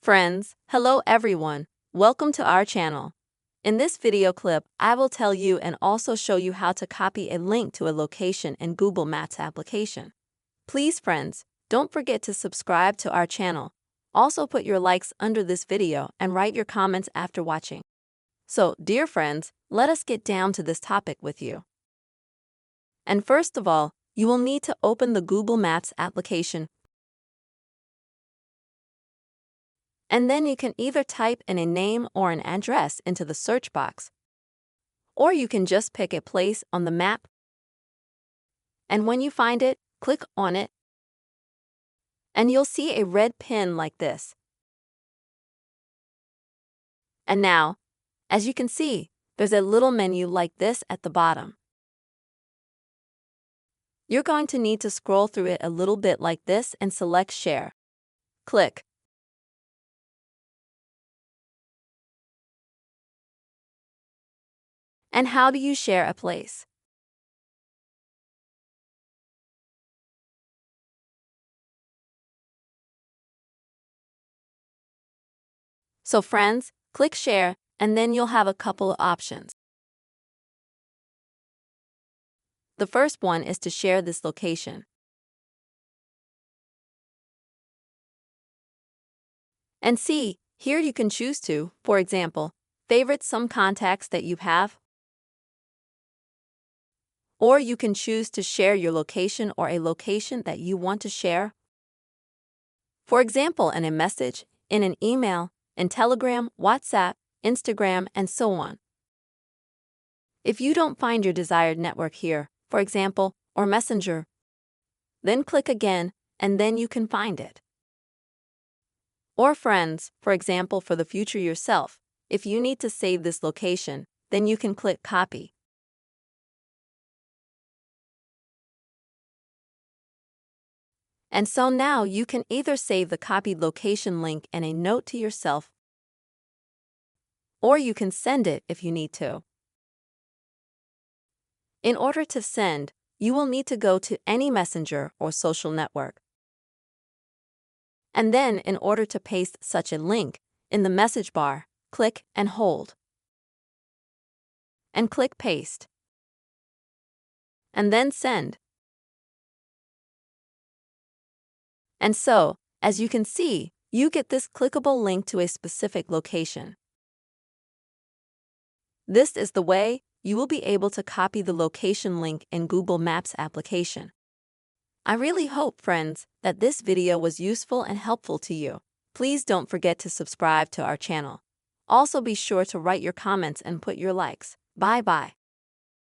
Friends, hello everyone. Welcome to our channel. In this video clip, I will tell you and also show you how to copy a link to a location in Google Maps application. Please friends, don't forget to subscribe to our channel. Also put your likes under this video and write your comments after watching. So, dear friends, let us get down to this topic with you. And first of all, you will need to open the Google Maps application. And then you can either type in a name or an address into the search box. Or you can just pick a place on the map. And when you find it, click on it. And you'll see a red pin like this. And now, as you can see, there's a little menu like this at the bottom. You're going to need to scroll through it a little bit like this and select Share. Click. And how do you share a place? So friends, click Share, and then you'll have a couple of options. The first one is to share this location. And see, here you can choose to, for example, favorite some contacts that you have. Or you can choose to share your location or a location that you want to share. For example, in a message, in an email, in Telegram, WhatsApp, Instagram, and so on. If you don't find your desired network here, for example, or Messenger, then click again, and then you can find it. Or friends, for example, for the future yourself, if you need to save this location, then you can click Copy. And so now you can either save the copied location link in a note to yourself, or you can send it if you need to. In order to send, you will need to go to any messenger or social network. And then, in order to paste such a link, in the message bar, click and hold. And click Paste. And then send. And so, as you can see, you get this clickable link to a specific location. This is the way you will be able to copy the location link in Google Maps application. I really hope, friends, that this video was useful and helpful to you. Please don't forget to subscribe to our channel. Also be sure to write your comments and put your likes. Bye-bye.